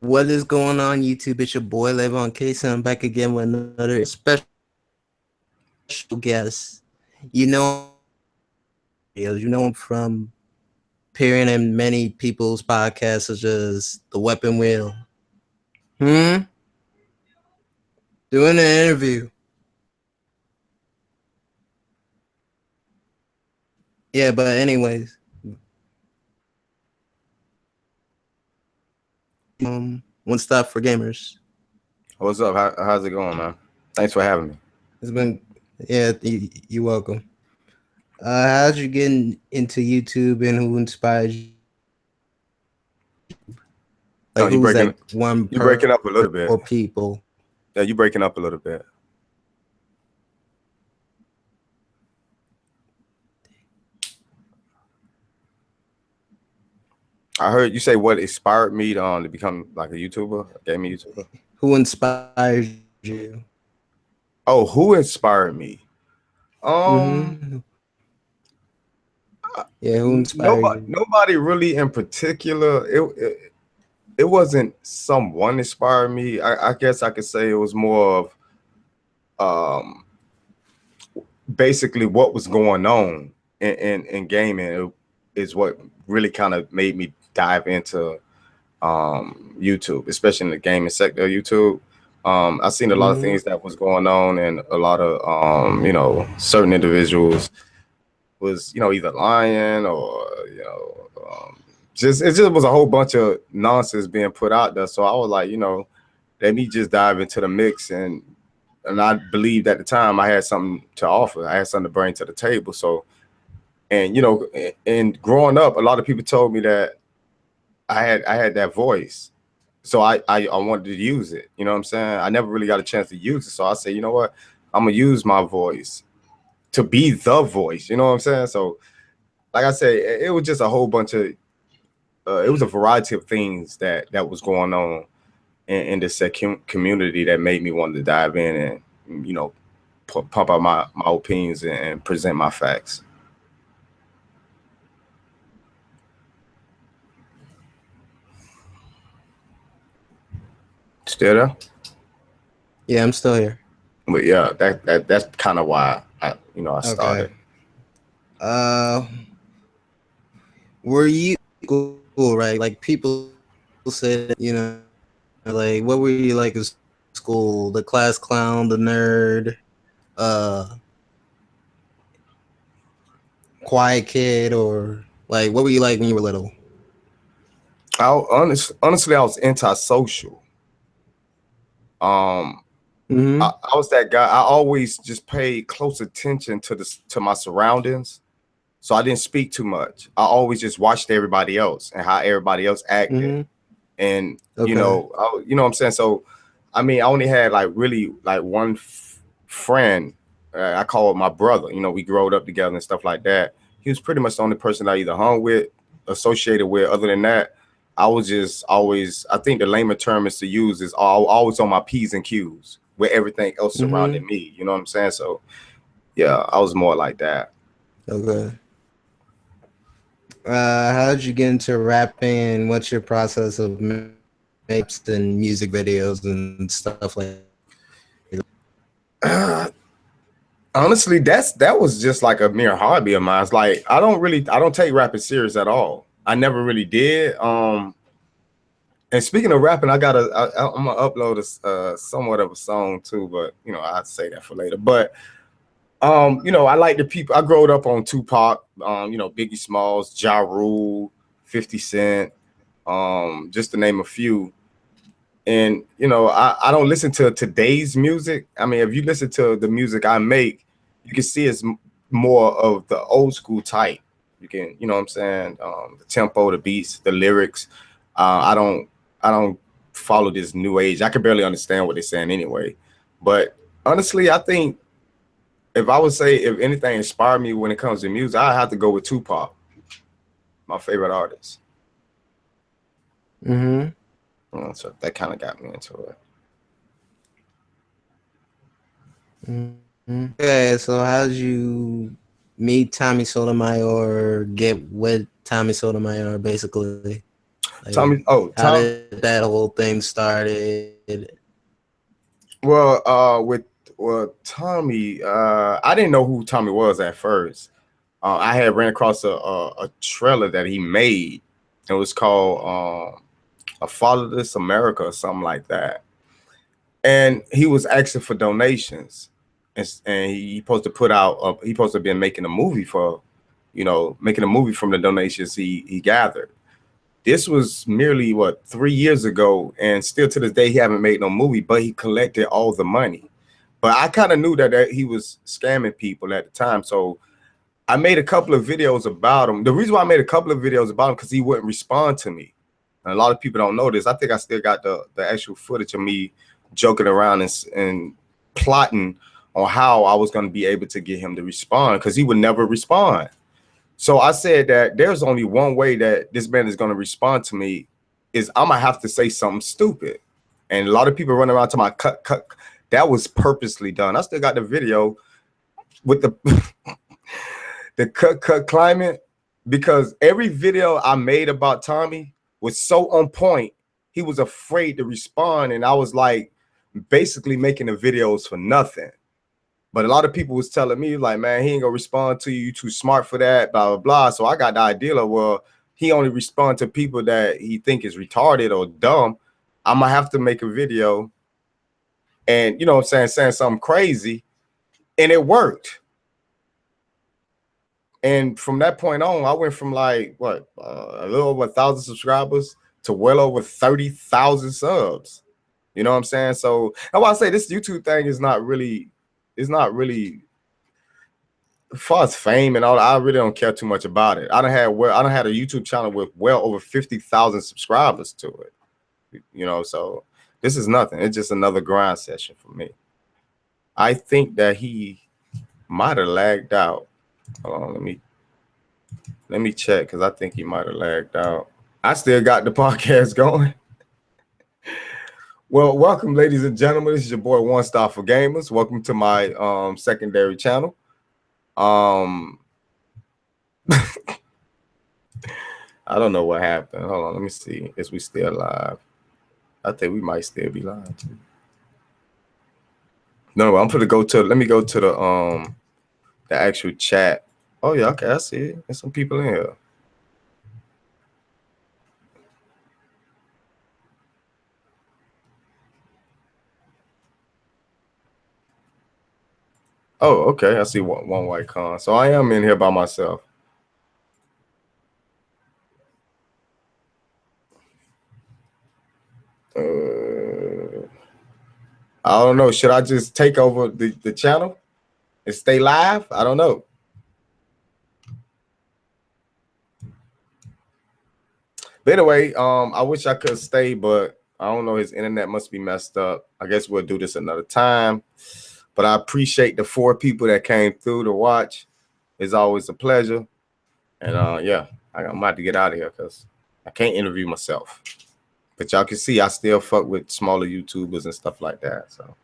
What is going on, YouTube? It's your boy Levon Case, and I'm back again with another special guest. You know, you know him from appearing in many people's podcasts, such as The Weapon Wheel. Doing an interview. Yeah, but anyways, 1Stop4Gamers. What's up? How's it going, man? Thanks for having me. It's been, yeah, you're welcome. How'd you get into YouTube, and who inspired you? Oh, Like, who's that one you breaking up a little person bit. or people? Yeah, you breaking up a little bit. I heard you say what inspired me to become like a YouTuber, a gaming YouTuber. Who inspires you? Oh, who inspired me? Um, Mm-hmm. Yeah, who inspired you? nobody really in particular. It wasn't someone inspired me. I guess I could say it was more of basically what was going on in gaming is what really kind of made me dive into YouTube, especially in the gaming sector of YouTube. I've seen a lot of Mm-hmm. things that was going on, and a lot of certain individuals was either lying or just it just was a whole bunch of nonsense being put out there. So I was like, let me just dive into the mix, and I believed at the time I had something to offer. I had something to bring to the table. So, and and growing up, a lot of people told me that I had that voice. So I wanted to use it. You know what I'm saying? I never really got a chance to use it. So I said, you know what? I'm gonna use my voice to be the voice. You know what I'm saying? So like I said, it was just a whole bunch of it was a variety of things that was going on in this community that made me want to dive in and pump out my opinions and present my facts. Still there? Yeah, I'm still here. But yeah, that's kind of why I Okay. started. Uh, were you cool, right? Like people said, like what were you like in school? The class clown, the nerd, uh, quiet kid, or like what were you like when you were little? Honestly, I was antisocial. Um, Mm-hmm. I was that guy. I always just paid close attention to my surroundings, so I didn't speak too much. I always just watched everybody else and how everybody else acted, Mm-hmm. and Okay. you know what I'm saying. So, I mean, I only had like really like one friend. I call it my brother. We growed up together and stuff like that. He was pretty much the only person I either hung with, associated with. Other than that, I was just always. I think the layman term is to use is always on my p's and q's with everything else Mm-hmm. surrounding me. You know what I'm saying? So yeah, I was more like that. Okay. How did you get into rapping? What's your process of mix and music videos and stuff like Honestly, that was just like a mere hobby of mine. It's like I don't take rapping serious at all. I never really did. And speaking of rapping, I'm gonna upload somewhat of a song too, but I'd say that for later. But I like the people. I growed up on Tupac, Biggie Smalls, Ja Rule, 50 Cent, just to name a few. And I don't listen to today's music. I mean, if you listen to the music I make, you can see it's more of the old school type. You can, you know what I'm saying, the tempo, the beats, the lyrics. I don't follow this new age. I can barely understand what they're saying anyway. But honestly, I think if I would say if anything inspired me when it comes to music, I have to go with Tupac, my favorite artist. Mm-hmm. So that kind of got me into it. Mm-hmm. Okay, so how did you meet Tommy Sotomayor or get with Tommy Sotomayor, basically? Tommy. Like, Oh, how Tom. did that whole thing started? Well, Tommy, I didn't know who Tommy was at first. I had ran across a trailer that he made. It was called "A Fatherless America" or something like that. And he was asking for donations, and he supposed to put out. He supposed to be making a movie for, making a movie from the donations he gathered. This was merely what 3 years ago, and still to this day he haven't made no movie. But he collected all the money. But I kind of knew that he was scamming people at the time, so I made a couple of videos about him. The reason why I made a couple of videos about him because he wouldn't respond to me. And a lot of people don't know this. I think I still got the actual footage of me joking around and plotting on how I was going to be able to get him to respond because he would never respond. So I said that there's only one way that this man is going to respond to me is I'm gonna have to say something stupid. And a lot of people run around to my cut. That was purposely done. I still got the video with the the cut climate because every video I made about Tommy was so on point. He was afraid to respond, and I was like basically making the videos for nothing. But a lot of people was telling me like, man, he ain't gonna respond to you. You too smart for that, blah blah blah. So I got the idea of, well, he only respond to people that he think is retarded or dumb. I'm gonna have to make a video, and you know what I'm saying something crazy, and it worked. And from that point on, I went from like a little over 1,000 subscribers to well over 30,000 subs. You know what I'm saying? So that's why I say this YouTube thing is not really, as far as fame and all. I really don't care too much about it. I don't had a YouTube channel with well over 50,000 subscribers to it. So this is nothing. It's just another grind session for me. I think that he might have lagged out. Hold on, let me check because I think he might have lagged out. I still got the podcast going. Well, welcome, ladies and gentlemen. This is your boy 1Stop4Gamers. Welcome to my secondary channel. I don't know what happened. Hold on, let me see. Is we still live? I think we might still be live too. No, I'm gonna go to. Let me go to the actual chat. Oh yeah, okay, I see it. There's some people in here. Oh, okay. I see one white con. So I am in here by myself. I don't know. Should I just take over the channel and stay live? I don't know. But anyway, I wish I could stay, but I don't know. His internet must be messed up. I guess we'll do this another time. But I appreciate the 4 people that came through to watch. It's always a pleasure. And yeah, I'm about to get out of here because I can't interview myself. But y'all can see I still fuck with smaller YouTubers and stuff like that. So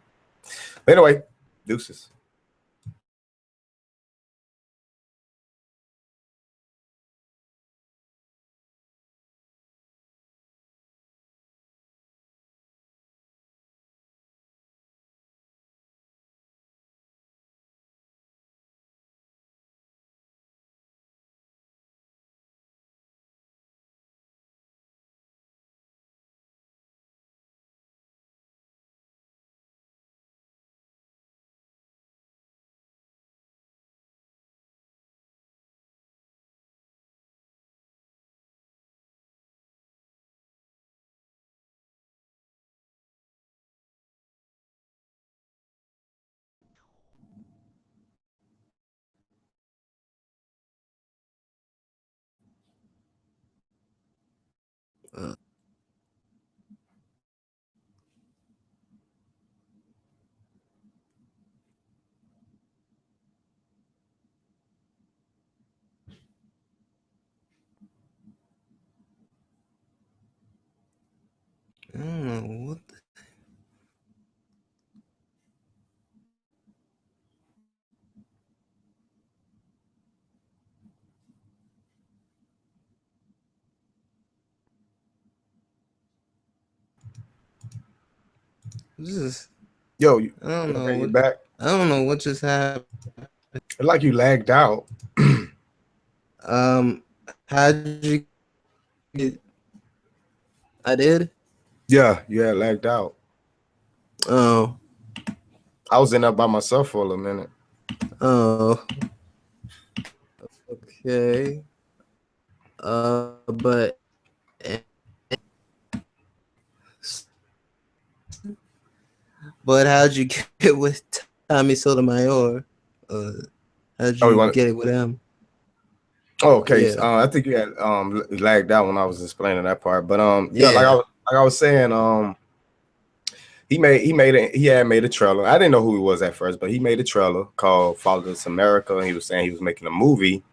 anyway, deuces. I don't know what. Just Yo, I don't know okay, what you back? I don't know what just happened. It's like you lagged out. How'd you get? I did. Yeah, you had lagged out. Oh, I was in there by myself for a minute. oh, okay. But but how'd you get with Tommy Sotomayor? Uh, how'd Oh, you you want? get it with him? Oh, okay. Yeah, I think you had lagged out when I was explaining that part. But yeah, yeah. like I was saying, he had made a trailer. I didn't know who he was at first, but he made a trailer called "Follow This America," and he was saying he was making a movie,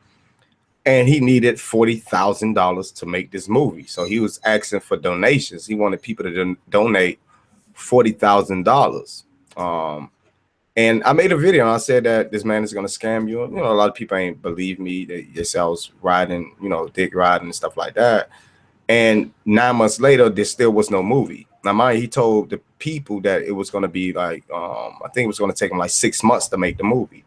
and he needed $40,000 to make this movie. So he was asking for donations. He wanted people to donate $40,000. Um, and I made a video and I said that this man is going to scam you. You know, a lot of people ain't believe me. They say I was riding, you know, dick riding and stuff like that. And 9 months later, there still was no movie. Now, mind he told the people that it was going to be like, I think it was going to take him like 6 months to make the movie.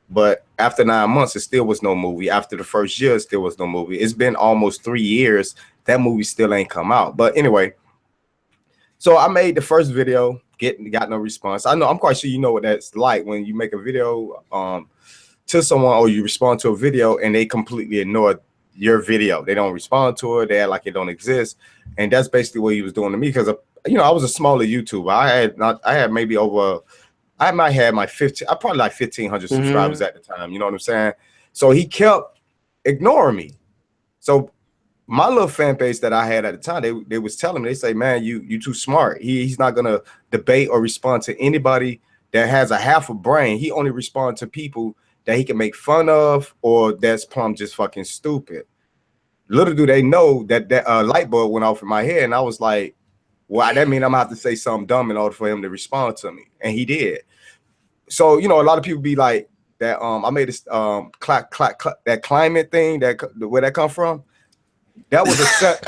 But after 9 months, it still was no movie. After the first year, it still was no movie. It's been almost 3 years. That movie still ain't come out. But anyway, so I made the first video, got no response. I know I'm quite sure you know what that's like when you make a video to someone or you respond to a video and they completely ignore your video. They don't respond to it. They act like it don't exist. And that's basically what he was doing to me because you know I was a smaller YouTuber. I had maybe over I might have my 15, I probably like 1,500 subscribers Mm-hmm. at the time. You know what I'm saying? So he kept ignoring me. So my little fan base that I had at the time, they was telling me, they say, man, you too smart. He's not gonna debate or respond to anybody that has a half a brain. He only responds to people that he can make fun of or that's plumb just fucking stupid. Little do they know that light bulb went off in my head, and I was like, well, that means I'm gonna have to say something dumb in order for him to respond to me, and he did. So you know, a lot of people be like that. I made this that climate thing where that come from. That was a set.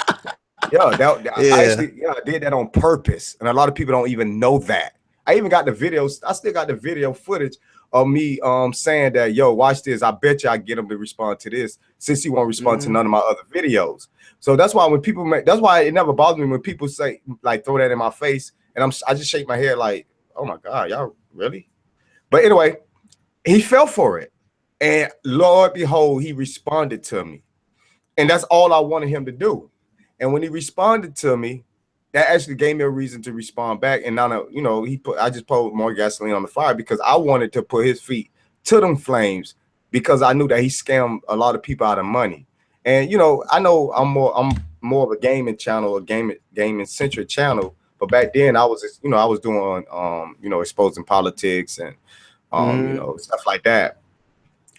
Yeah, I Yeah. actually I did that on purpose, and a lot of people don't even know that. I even got the videos. I still got the video footage of me saying that, yo, watch this. I bet you I get him to respond to this since he won't respond to Mm-hmm. none of my other videos. So that's why when people that's why it never bothers me when people say like throw that in my face, and I just shake my head like, oh my god, y'all really? But anyway, he fell for it, and Lord behold, he responded to me. And that's all I wanted him to do. And when he responded to me, that actually gave me a reason to respond back. And now, you know, I just poured more gasoline on the fire because I wanted to put his feet to them flames because I knew that he scammed a lot of people out of money. And you know I'm more of a gaming channel, a gaming centric channel. But back then I was just, you know, I was doing you know, exposing politics and you Mm-hmm. know, stuff like that.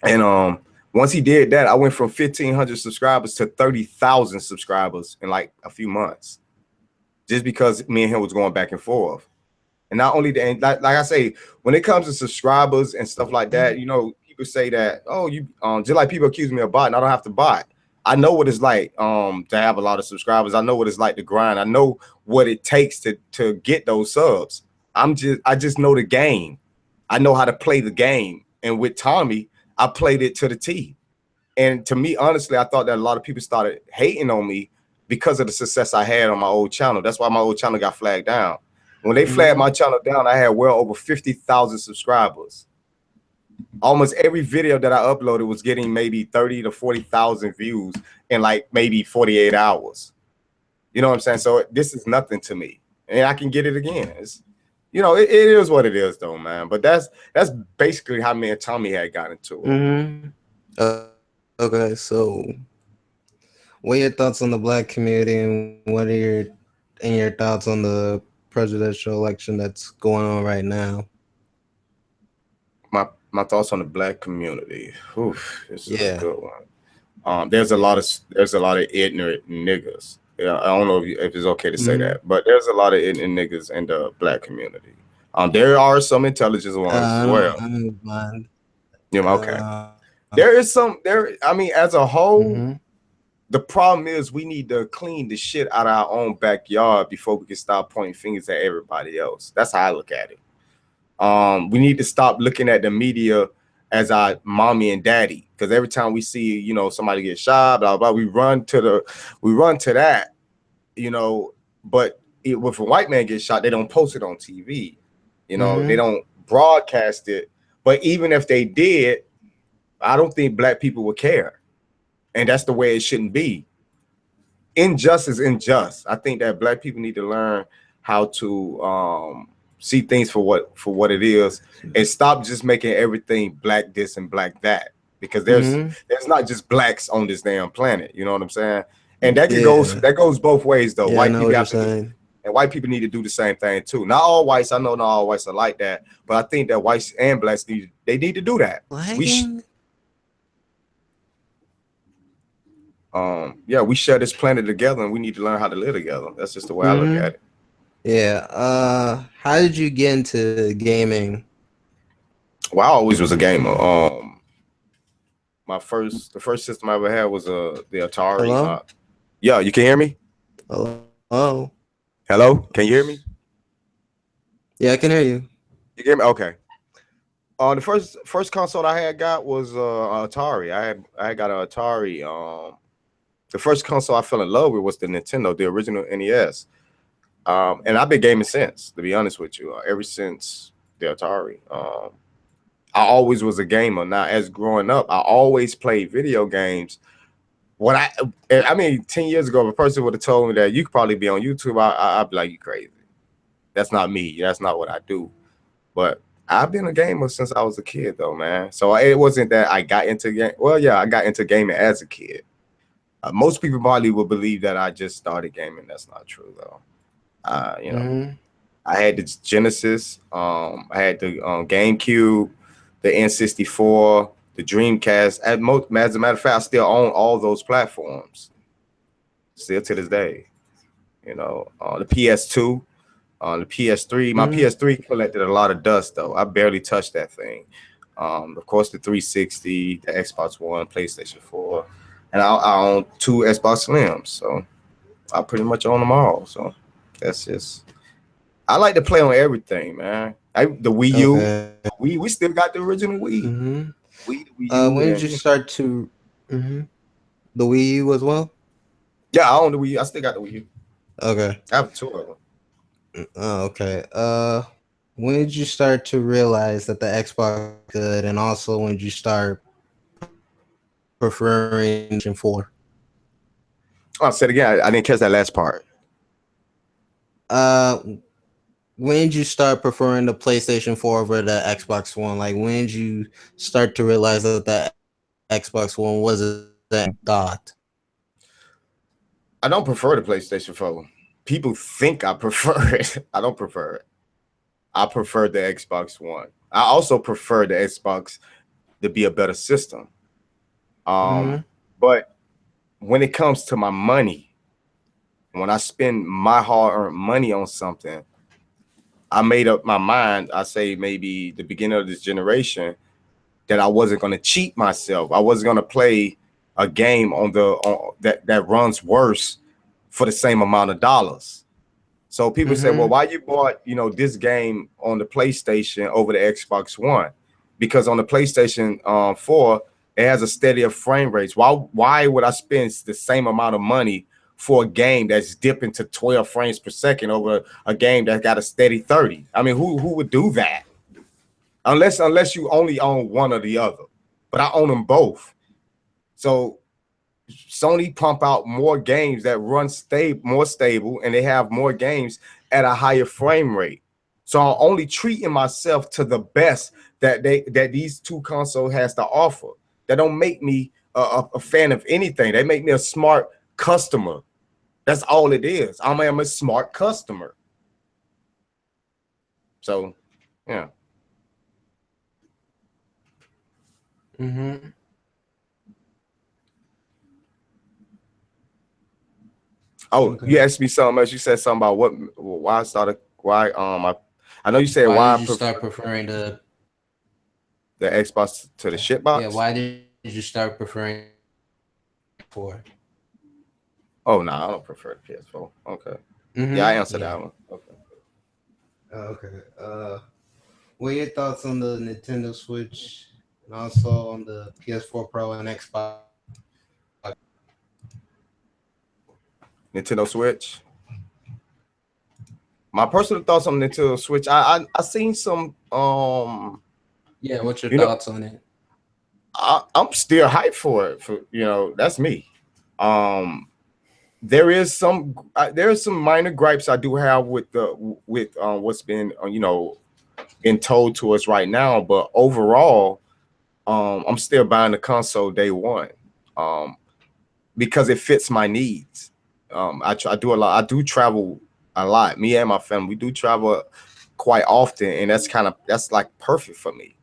And once he did that, I went from 1,500 subscribers to 30,000 subscribers in like a few months, just because me and him was going back and forth. And not only that, like I say, when it comes to subscribers and stuff like that, you know, people say that, oh, you just like people accuse me of bot, and I don't have to bot. I know what it's like to have a lot of subscribers. I know what it's like to grind. I know what it takes to get those subs. I just know the game. I know how to play the game. And with Tommy, I played it to the T. And to me, honestly, I thought that a lot of people started hating on me because of the success I had on my old channel. That's why my old channel got flagged down. When they flagged my channel down, I had well over 50,000 subscribers. Almost every video that I uploaded was getting maybe 30 to 40,000 views in like maybe 48 hours. You know what I'm saying? So this is nothing to me. And I can get it again. It's, you know, it is what it is though, man. But that's basically how me and Tommy had got into it. Mm-hmm. Okay, so what are your thoughts on the black community, and what are your thoughts on the presidential election that's going on right now? My thoughts on the black community. Oof, this is a Yeah. good one. There's a lot of ignorant niggas. Yeah, I don't know if it's okay to say Mm-hmm. that, but there's a lot of ignorant niggas in the black community. There are some intelligent ones as well. I don't mind. You know, okay. Uh, There is some there. I mean, as a mm-hmm. whole, the problem is we need to clean the shit out of our own backyard before we can start pointing fingers at everybody else. That's how I look at it. We need to stop looking at the media as our mommy and daddy, because every time we see, somebody get shot, blah blah, we run to that, But if a white man gets shot, they don't post it on TV, they don't broadcast it. But even if they did, I don't think black people would care, and that's the way it shouldn't be. Injustice is unjust. I think that black people need to learn how to see things for what it is, and stop just making everything black this and black that, because there's not just blacks on this damn planet. You know what I'm saying? And that goes both ways though. Yeah, I White know people what you're have to do, saying. and white people need to do the same thing too. Not all whites. I know not all whites are like that, but I think that whites and blacks need to do that. Lagging? We share this planet together, and we need to learn how to live together. That's just the way I look at it. Yeah. How did you get into gaming? Well, I always was a gamer. The first system I ever had was the Atari. Hello? Yeah, you can hear me? Hello? Hello? Can you hear me? Yeah, I can hear you. You hear me? Okay. The first console I got was Atari. I got an Atari. The first console I fell in love with was the Nintendo, the original NES. And I've been gaming since, to be honest with you, ever since the Atari. I always was a gamer. Now, as growing up, I always played video games. 10 years ago, if a person would have told me that you could probably be on YouTube, I'd be like, you crazy. That's not me. That's not what I do. But I've been a gamer since I was a kid, though, man. So it wasn't that I got into game. Well, yeah, I got into gaming as a kid. Most people probably would believe that I just started gaming. That's not true, though. I had the Genesis. I had the GameCube, the N64, the Dreamcast. As a matter of fact, I still own all those platforms, still to this day. The PS2, the PS3. My PS3 collected a lot of dust, though. I barely touched that thing. Of course, the 360, the Xbox One, PlayStation 4, and I own 2 Xbox Slims. So I pretty much own them all. So that's just. I like to play on everything, man. The Wii U. Okay. We still got the original Wii. Wii U. When did you start to the Wii U as well? Yeah, I own the Wii U. I still got the Wii U. Okay. I have 2 of them. Oh, okay. When did you start to realize that the Xbox was good, and also when did you start preferring 4? I'll say it again. I didn't catch that last part. When did you start preferring the PlayStation 4 over the Xbox One? Like, when did you start to realize that the Xbox One wasn't that thought? I don't prefer the PlayStation 4. People think I prefer it. I don't prefer it. I prefer the Xbox One. I also prefer the Xbox to be a better system. But when it comes to my money, when I spend my hard-earned money on something, I made up my mind, I say maybe the beginning of this generation, that I wasn't going to cheat myself. I wasn't going to play a game that runs worse for the same amount of dollars. So people say, well, why you bought, this game on the PlayStation over the Xbox One? Because on the PlayStation 4, it has a steadier frame rate. Why would I spend the same amount of money for a game that's dipping to 12 frames per second over a game that got a steady 30? I mean, who would do that? Unless you only own one or the other. But I own them both. So Sony pump out more games that run more stable, and they have more games at a higher frame rate. So I'm only treating myself to the best that these 2 consoles has to offer. That don't make me a fan of anything. They make me a smart customer. That's all it is. I am a smart customer. So, yeah. Oh, okay. You asked me something else. You said something about why I started. Why I know you said why did you start preferring the Xbox to the shit box. Yeah, why did you start preferring 4? Oh no, I don't prefer the PS4. Okay. Yeah, I Mm-hmm. answered that Yeah. one. Okay. Okay. What are your thoughts on the Nintendo Switch and also on the PS4 Pro and Xbox? Nintendo Switch. My personal thoughts on Nintendo Switch. I seen some Yeah, what's your you know, thoughts on it? I'm still hyped for it. For that's me. Um, there is some minor gripes I do have with the with what's been been told to us right now, but overall, I'm still buying the console day one, um, because it fits my needs. I do a lot. I do travel a lot. Me and my family, we do travel quite often, and that's like perfect for me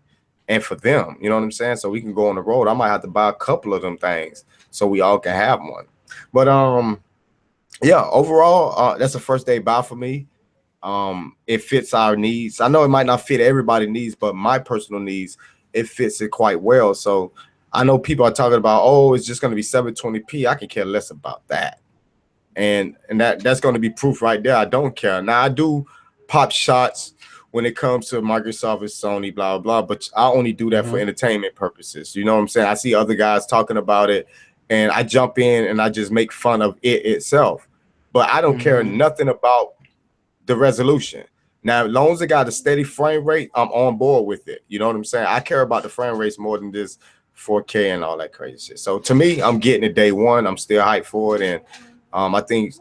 and for them. You know what I'm saying? So we can go on the road. I might have to buy a couple of them things so we all can have one. But yeah, overall, that's a first day buy for me. It fits our needs. I know it might not fit everybody's needs, but my personal needs, it fits it quite well. So I know people are talking about, oh, it's just going to be 720p. I can care less about that, and that's going to be proof right there. I don't care. Now I do pop shots when it comes to Microsoft and Sony, blah blah. But I only do that for Mm-hmm. entertainment purposes. You know what I'm saying? I see other guys talking about it, and I jump in and I just make fun of it itself. But I don't care Mm-hmm. nothing about the resolution. Now, as long as it got a steady frame rate, I'm on board with it. You know what I'm saying? I care about the frame rates more than this 4K and all that crazy shit. So to me, I'm getting it day one. I'm still hyped for it, and I think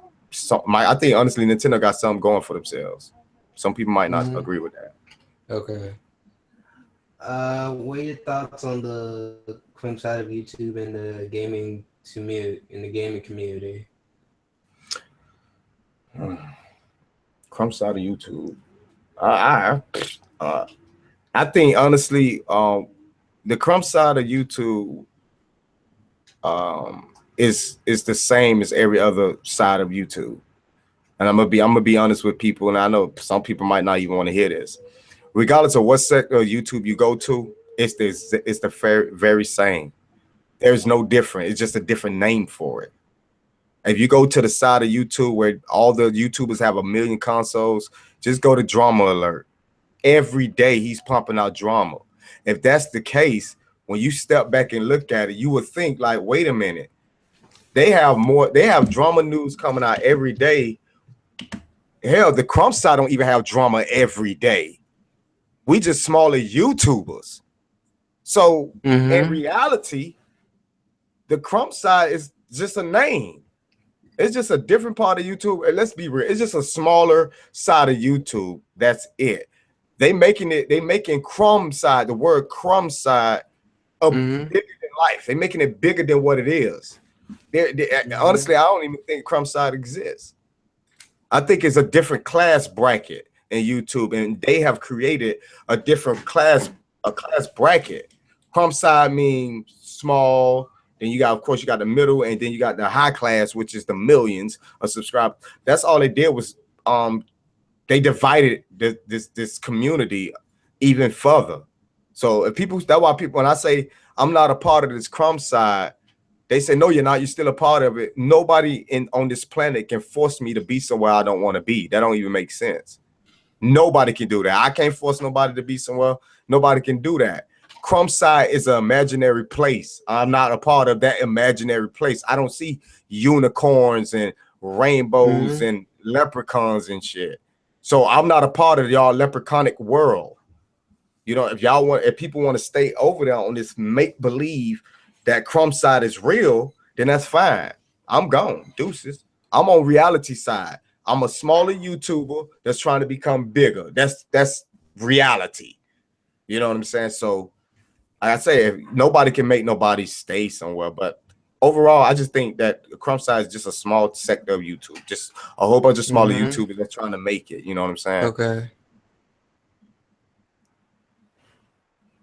I think honestly, Nintendo got something going for themselves. Some people might not Mm-hmm. agree with that. Okay. What are your thoughts on the crime side of YouTube and the gaming community? Crump side of YouTube. Uh, I think honestly, the crump side of YouTube is the same as every other side of YouTube. And I'm gonna be honest with people, and I know some people might not even want to hear this. Regardless of what sector of YouTube you go to, it's the very same. There's no different. It's just a different name for it. If you go to the side of YouTube where all the YouTubers have a million consoles, just go to drama alert. Every day he's pumping out drama. If that's the case, when you step back and look at it, you would think like, wait a minute, they have drama news coming out every day. Hell, the crump side don't even have drama every day. We just smaller YouTubers. So in Mm-hmm. reality, the crump side is just a name. It's just a different part of YouTube. And let's be real, it's just a smaller side of YouTube. That's it. They making crumb side, the word crumb side, a Mm-hmm. bigger than life. They making it bigger than what it is. Honestly, Mm-hmm. I don't even think crumb side exists. I think it's a different class bracket in YouTube, and they have created a different class bracket. Crumb side means small. Then you got, of course, you got the middle, and then you got the high class, which is the millions of subscribers. That's all they did was they divided this community even further. So if people, that's why people, when I say I'm not a part of this crumb side, they say, no, you're not. You're still a part of it. Nobody on this planet can force me to be somewhere I don't want to be. That don't even make sense. Nobody can do that. I can't force nobody to be somewhere. Nobody can do that. Crumb side is an imaginary place. I'm not a part of that imaginary place. I don't see unicorns and rainbows Mm-hmm. and leprechauns and shit. So I'm not a part of y'all leprechaunic world. You know, if people want to stay over there on this make believe that crumb side is real, then that's fine. I'm gone, deuces. I'm on reality side. I'm a smaller YouTuber that's trying to become bigger. That's reality. You know what I'm saying? So, like I say, if nobody can make nobody stay somewhere, but overall, I just think that the crumb side is just a small sector of YouTube, just a whole bunch of smaller Mm-hmm. YouTubers that's trying to make it. You know what I'm saying? Okay.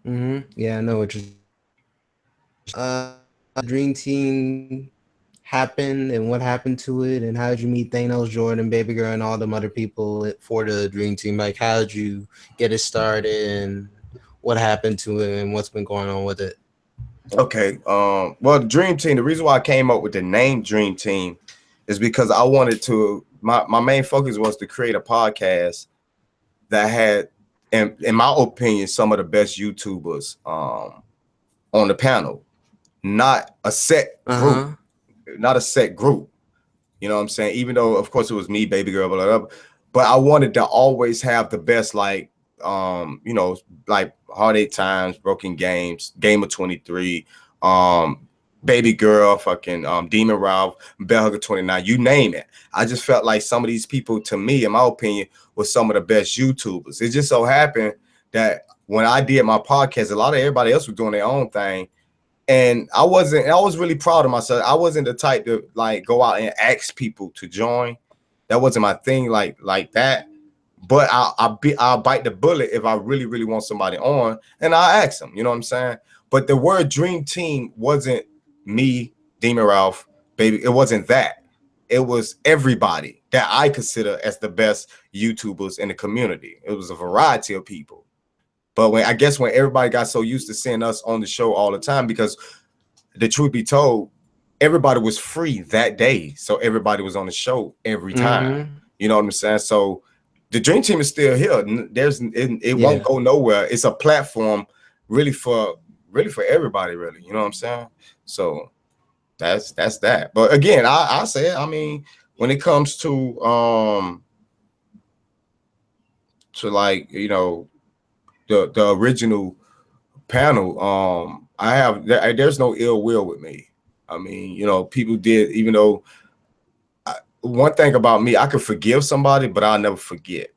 Mm-hmm. Yeah, I know what you're. Dream Team happened and what happened to it, and how did you meet Thanos, Jordan, Baby Girl, and all them other people for the Dream Team? Like, how did you get it started, and what happened to it, and what's been going on with it? Okay. Well, the Dream Team. The reason why I came up with the name Dream Team is because I wanted to. My main focus was to create a podcast that had, in my opinion, some of the best YouTubers on the panel, not a set group, Uh-huh. not a set group. You know what I'm saying? Even though, of course, it was me, baby girl, blah, blah, blah, but I wanted to always have the best, like, you know, like Hard Eight Times, Broken Games, Game of 23, Baby Girl, fucking Demon Ralph, Bell Hugger 29, you name it. I just felt like some of these people, to me, in my opinion, were some of the best YouTubers. It just so happened that when I did my podcast, a lot of everybody else was doing their own thing. And I was really proud of myself. I wasn't the type to like go out and ask people to join. That wasn't my thing like that. But I'll bite the bullet if I really, really want somebody on, and I'll ask them, you know what I'm saying? But the word dream team wasn't me, Demon Ralph, baby. It wasn't that. It was everybody that I consider as the best YouTubers in the community. It was a variety of people. But when everybody got so used to seeing us on the show all the time, because the truth be told, everybody was free that day, so everybody was on the show every time. Mm-hmm. You know what I'm saying? So the dream team is still here. It won't Yeah. go nowhere. It's a platform really for everybody, really. You know what I'm saying? So that's that. But again, I say it. I mean, when it comes to like, you know, the original panel, there's no ill will with me. I mean, you know, people did, even though one thing about me, I could forgive somebody, but I'll never forget.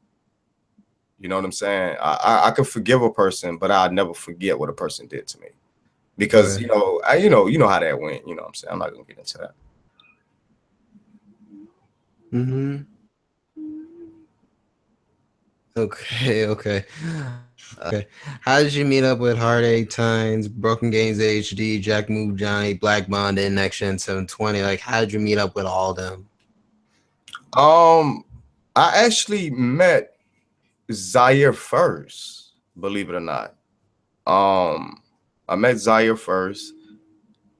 You know what I'm saying? I could forgive a person, but I'll never forget what a person did to me, because Okay. you know how that went. You know what I'm saying? I'm not gonna get into that. Mm-hmm. Okay, okay. Okay. How did you meet up with Hard Eight Times, Broken Games HD, Jack Move Johnny, Black Bond, and Next Gen 720? Like, how did you meet up with all of them? Um, I actually met Zaire first, believe it or not. I met Zaire first,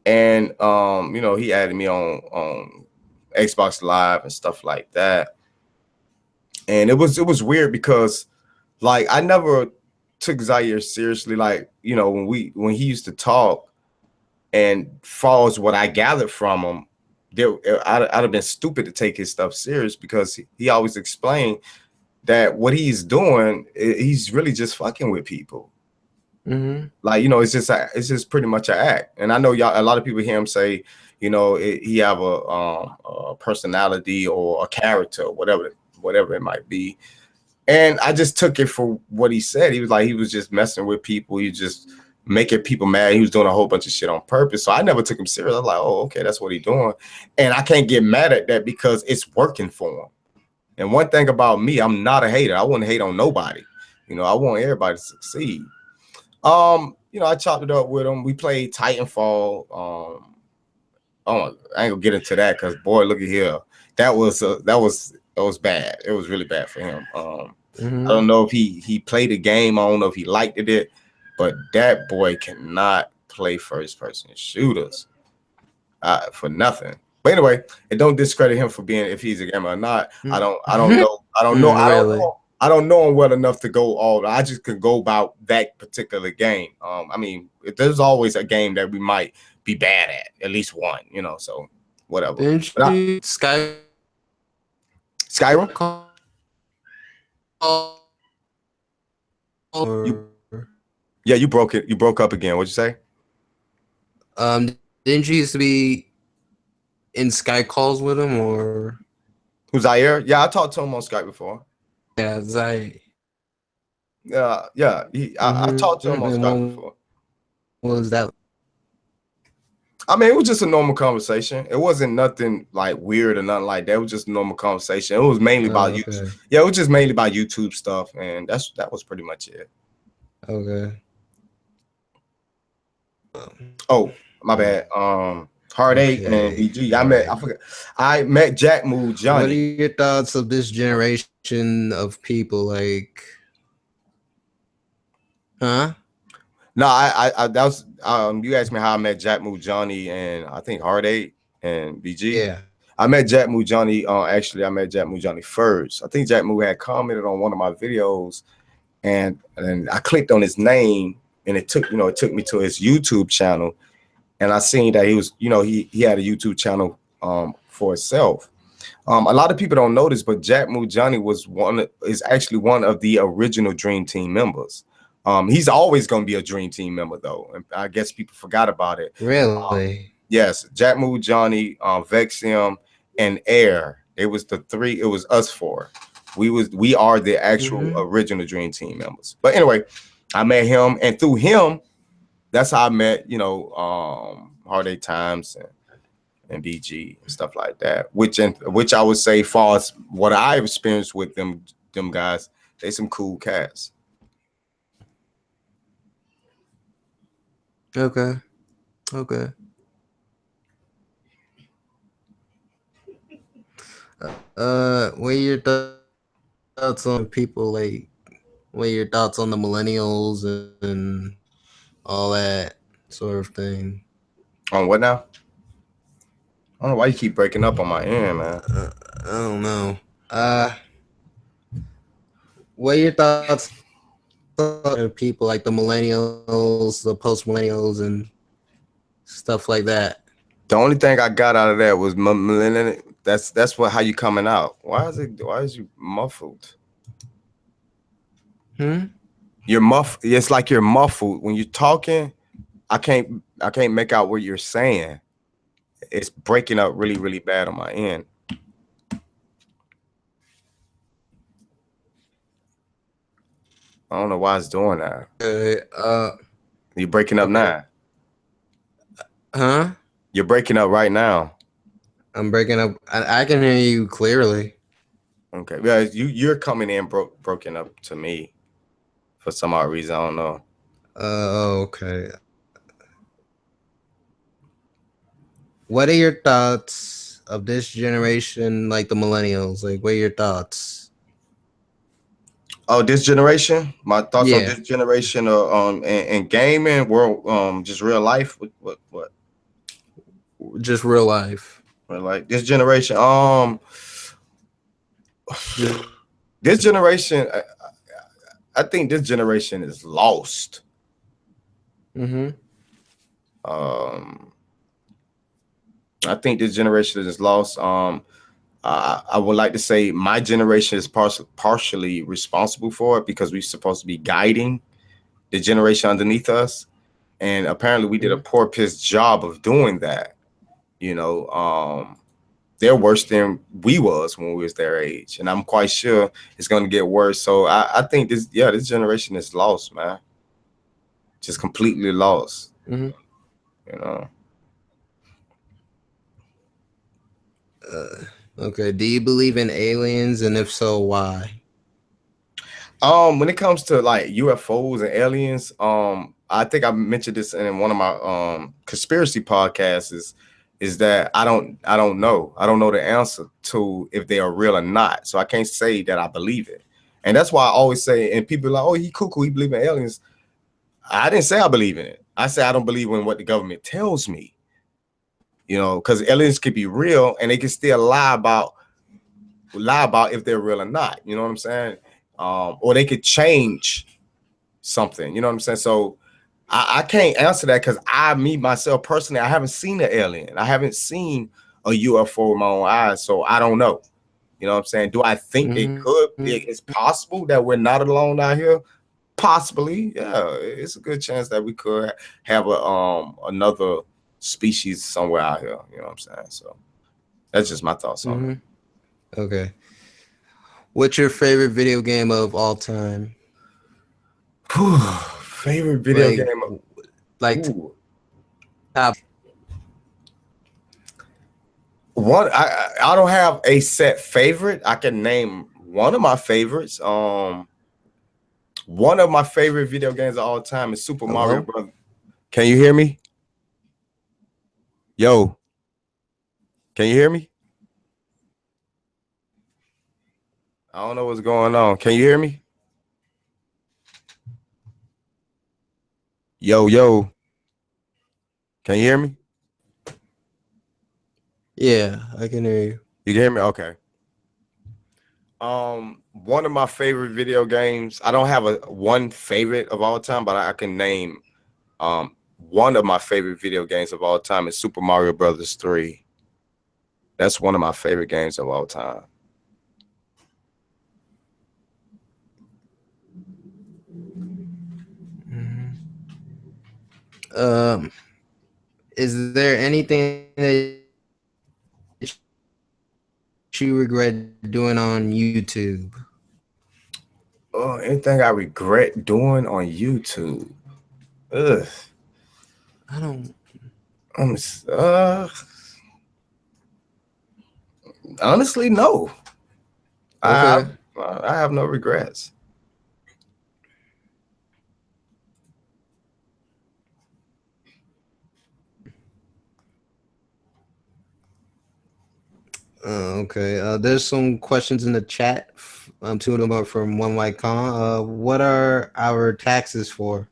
and you know, he added me on Xbox Live and stuff like that. And it was weird because like I never took Zaire seriously. Like, you know, when he used to talk, and far as what I gathered from him, I'd have been stupid to take his stuff serious, because he always explained that what he's doing, he's really just fucking with people. Mm-hmm. Like, you know, it's just pretty much an act. And I know y'all, a lot of people hear him say, you know, he have a personality or a character, whatever it might be. And I just took it for what he said. He was like, he was just messing with people. He just making people mad. He was doing a whole bunch of shit on purpose. So I never took him serious. I was like, oh, okay, that's what he's doing. And I can't get mad at that because it's working for him. And one thing about me, I'm not a hater. I wouldn't hate on nobody. You know, I want everybody to succeed. You know, I chopped it up with him. We played Titanfall. Oh, I ain't gonna get into that because boy, look at here. That was bad. It was really bad for him. I Mm-hmm. don't know if he played the game. I don't know if he liked it, but that boy cannot play first person shooters for nothing. But anyway, it don't discredit him for being, if he's a gamer or not. I don't know. I don't know. I don't Really? know. I don't know him well enough to go all. I just can go about that particular game. I mean, there's always a game that we might be bad at least one, you know. So whatever. Didn't But you Skype Skyrim, call you or yeah, you broke it. You broke up again. What'd you say? didn't you used to be in Skype calls with him or Who's Zaire? Yeah, I talked to him on Skype before. yeah, Zai. Yeah. I talked to him Mm-hmm. on And Skype when before. was that? I mean, it was just a normal conversation. It wasn't nothing like weird or nothing like that. It was just a normal conversation. It was mainly about Oh, YouTube. okay. Yeah, it was just mainly about YouTube stuff, and that was pretty much it. Okay. Oh, my bad. Hard Eight and Okay. BG. All right. I forgot. I met Jack Mood What are Johnny. your thoughts of this generation of people? Like, huh? No, I that was you asked me how I met Jack Mood Johnny and I think Hard Eight and BG. Yeah. I met Jack Moo Johnny. Actually, I met Jack Moo Johnny first. I think Jack Moo had commented on one of my videos, and I clicked on his name, and it took me to his YouTube channel, and I seen that he was, he had a YouTube channel for himself. A lot of people don't know this, but Jack Moo Johnny is actually one of the original Dream Team members. He's always going to be a Dream Team member, though, and I guess people forgot about it. Really? Yes, Jack Moo Johnny, Vexium, and Air. It was the three. It was us four. We are the actual original Dream Team members. But anyway, I met him, and through him, that's how I met Hard Eight Times and BG and stuff like that. Which I would say, far as what I've experienced with them guys, they some cool cats. Okay. Okay. What are your thoughts on people like? What are your thoughts on the millennials and all that sort of thing? On what now? I don't know why you keep breaking up on my end, man. I don't know. What are your thoughts on people like the millennials, the post millennials, and stuff like that? The only thing I got out of that was that's how you coming out. Why is you muffled? You're it's like you're muffled when you're talking. I can't make out what you're saying. It's breaking up really, really bad on my end. I don't know why it's doing that. You're breaking up now. Huh? You're breaking up right now. I'm breaking up. I can hear you clearly. Okay. Yeah, you're coming in broken up to me for some odd reason. I don't know. Okay. What are your thoughts of this generation, like the millennials? Like, what are your thoughts? Oh, this generation? My thoughts on Yeah, this generation in gaming world, just real life. What? just real life. Like this generation, Just, this generation, I think this generation is lost. I think this generation is lost. I would like to say my generation is partially responsible for it because we're supposed to be guiding the generation underneath us, and apparently we did a poor piss job of doing that. They're worse than we was when we was their age, and I'm quite sure it's going to get worse. So I think this generation is lost, man. Just completely lost. You know. Okay. Do you believe in aliens, and if so, why? When it comes to like UFOs and aliens, I think I mentioned this in one of my conspiracy podcasts. Is that I don't know. I don't know the answer to if they are real or not. So I can't say that I believe it. And that's why I always say, and people are like, oh, he cuckoo, he believe in aliens. I didn't say I believe in it. I say I don't believe in what the government tells me. Because aliens could be real and they can still lie about if they're real or not. You know what I'm saying? Or they could change something. You know what I'm saying? So I can't answer that because me myself personally, I haven't seen an alien. I haven't seen a UFO with my own eyes, so I don't know. You know what I'm saying? Do I think they could? It's possible that we're not alone out here. Possibly, yeah. It's a good chance that we could have another species somewhere out here. You know what I'm saying? So that's just my thoughts on it. Okay. What's your favorite video game of all time? Favorite video game? Like top. One, I don't have a set favorite. I can name one of my favorites. One of my favorite video games of all time is Super Mario Brothers. Can you hear me? Yo, can you hear me? I don't know what's going on. Can you hear me? Yo, can you hear me? Yeah, I can hear you. You can hear me? Okay. One of my favorite video games. I don't have a one favorite of all time, but I can name one of my favorite video games of all time is Super Mario Brothers 3. That's one of my favorite games of all time. Um, is there anything that you regret doing on YouTube? Oh, anything I regret doing on YouTube? Ugh. I don't. I'm, uh, honestly, no. I Okay. I have no regrets. Okay. There's some questions in the chat. Two of them are from One White Con. What are our taxes for?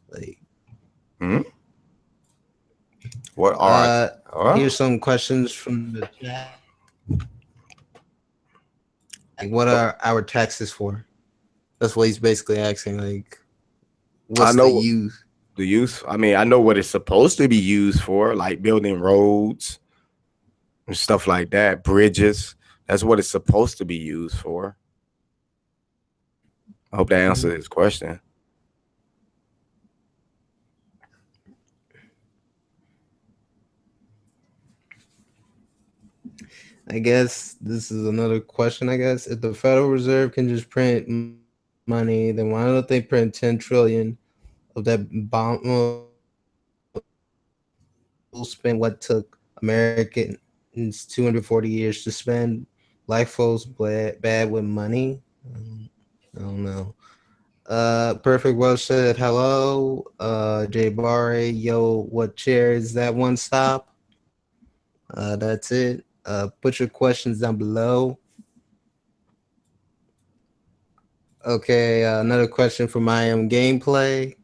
Like, Hmm? What are here's some questions from the chat. Like, what are our taxes for? That's what he's basically asking. Like, I what's the know use? the use. I mean, I know what it's supposed to be used for, like building roads and stuff like that, bridges. That's what it's supposed to be used for. I hope that answers his question. I guess this is another question. I guess if the Federal Reserve can just print money, then why don't they print 10 trillion of that bomb? Will spend what took Americans 240 years to spend. Black folks bad with money. I don't know. Perfect Well said hello. Jay Barre, yo, what chair is that? One stop. That's it. Put your questions down below. Okay, another question from I Am Gameplay.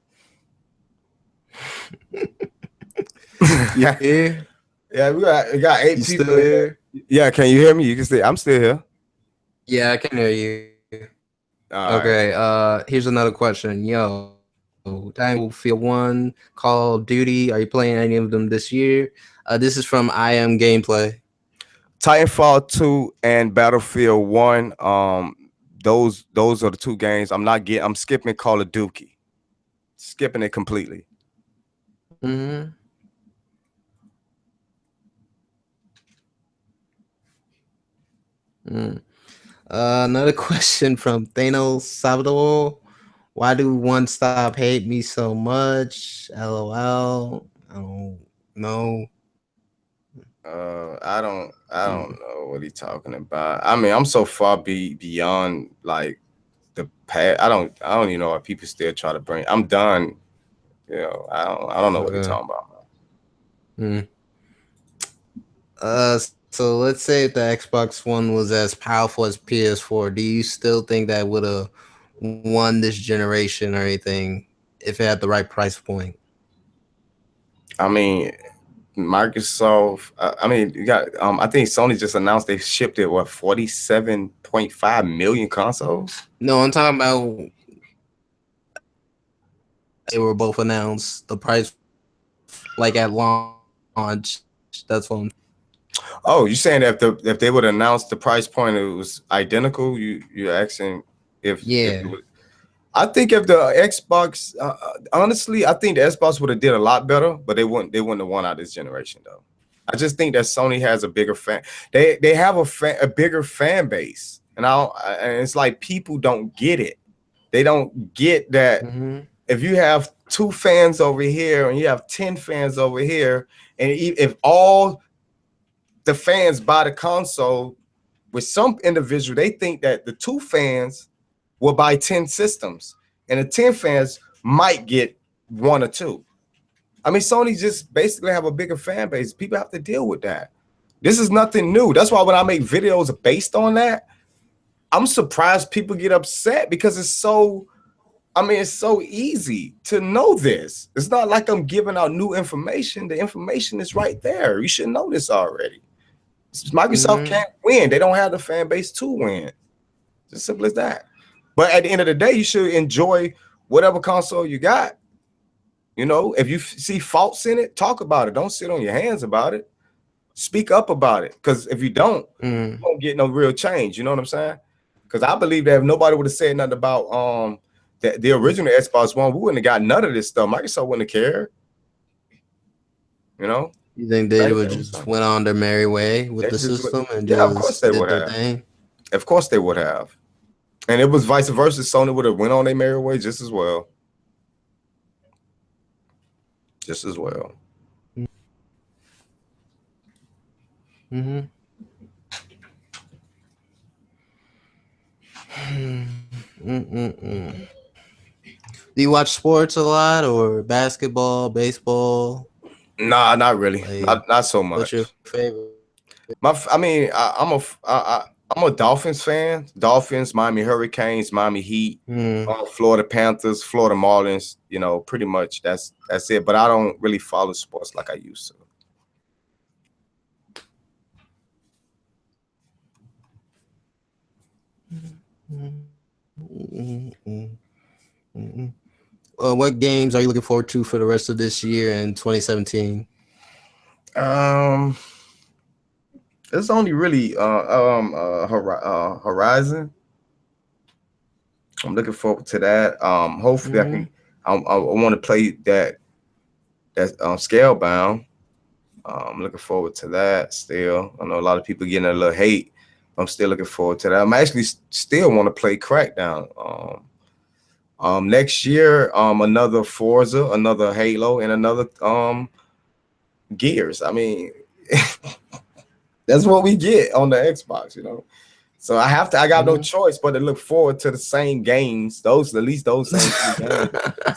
You here? Yeah, we got You 8 still people in here? here. Yeah, can you hear me? You can say I'm still here. Yeah, I can hear you. All Okay, right. here's another question. Yo, Battlefield 1, Call of Duty, are you playing any of them this year? This is from I Am Gameplay. Titanfall 2 and Battlefield 1. Those are the two games. I'm skipping Call of Duty. Skipping it completely. Mm-hmm. Mm. Another question from Thanos Salvador. Why do One Stop hate me so much? LOL. I don't know. I don't know what he's talking about. I mean, I'm so far beyond like the past. I don't even know why people still try to bring. I'm done. I don't know what he's Okay. talking about. Mm. So let's say if the Xbox One was as powerful as PS4, do you still think that would have won this generation or anything if it had the right price point? I mean, Microsoft. I mean, you got. I think Sony just announced they shipped it 47.5 million consoles. No, I'm talking about they were both announced the price like at launch. That's what I'm. Oh, you saying that if they would announce the price point, it was identical? You're asking if it Yeah. would. I think if the Xbox, honestly, I think the Xbox would have did a lot better, but they wouldn't have won out this generation though. I just think that Sony has a bigger fan. They have a bigger fan base, and it's like people don't get it. They don't get that Mm-hmm. if you have 2 fans over here and you have 10 fans over here, and if all the fans buy the console, with some individual, they think that the 2 fans will buy 10 systems, and the 10 fans might get 1 or 2. I mean, Sony just basically have a bigger fan base. People have to deal with that. This is nothing new. That's why when I make videos based on that, I'm surprised people get upset because it's so I mean, it's so easy to know this. It's not like I'm giving out new information. The information is right there. You should know this already. Microsoft Mm-hmm. can't win. They don't have the fan base to win. It's as simple as that. But at the end of the day, you should enjoy whatever console you got. You know, if you see faults in it, talk about it. Don't sit on your hands about it. Speak up about it. Because if you don't, you Mm. won't get no real change. You know what I'm saying? Because I believe that if nobody would have said nothing about the original Xbox One, we wouldn't have got none of this stuff. Microsoft wouldn't have cared. You know? You think they Same would thing. just went on their merry way with They the just system and yeah, of course just they did would their have. thing? Of course they would have. And it was vice versa. Sony would have went on their merry way just as well. Just as well. Mm-hmm. Mm-mm-mm. Do you watch sports a lot or basketball, baseball? Nah, not really. Like, Not so what's your much. favorite? I mean, I'm a Dolphins fan. Dolphins, Miami Hurricanes, Miami Heat, Mm. Florida Panthers, Florida Marlins. You know, pretty much that's it. But I don't really follow sports like I used to. What games are you looking forward to for the rest of this year in 2017? Um, it's only really Horizon. I'm looking forward to that. Hopefully I can. Mm-hmm. I want to play that Scalebound. I'm looking forward to that still. I know a lot of people getting a little hate. I'm still looking forward to that. I'm actually still want to play Crackdown. Next year, another Forza, another Halo, and another Gears. I mean, that's what we get on the Xbox, you know. So I got no Mm-hmm. choice but to look forward to the same games, at least those same two games.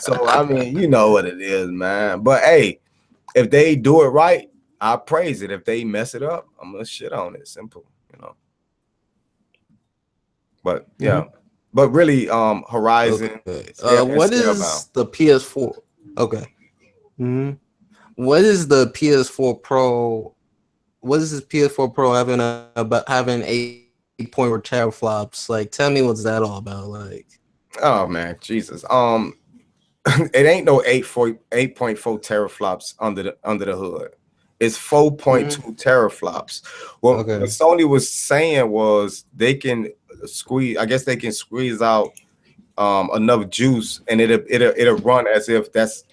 So I mean, you know what it is, man. But hey, if they do it right, I praise it. If they mess it up, I'm gonna shit on it. Simple, you know. But yeah, Mm-hmm. but really, Horizon, Okay. and What Scalebound. is the PS4? Okay. Mm-hmm. What is the PS4 Pro? What is this PS4 Pro having about having 8.4 teraflops? Like, tell me what's that all about? Like, Oh man, Jesus. It ain't no 8.4 teraflops under the hood. It's 4.2 mm-hmm. teraflops. What Okay. Sony was saying was they can squeeze. I guess they can squeeze out enough juice, and it'll run as if that's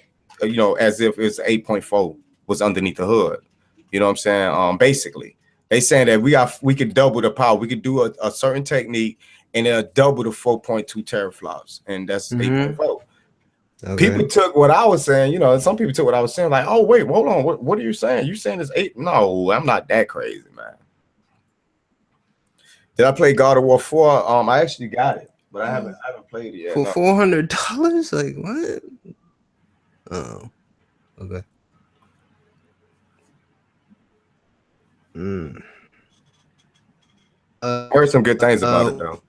as if it's 8.4 was underneath the hood. You know what I'm saying? Basically, they saying that we could double the power. We could do a certain technique, and it'll double the 4.2 teraflops, and that's Mm-hmm. 8.4. People Okay. took what I was saying, some people took what I was saying, like, oh wait, hold on, what are you saying? You saying it's 8? No, I'm not that crazy, man. Did I play God of War 4? I actually got it, but I haven't played it yet. For No. $400? Like what? Oh, okay. Mm. I heard some good things Uh, about it though.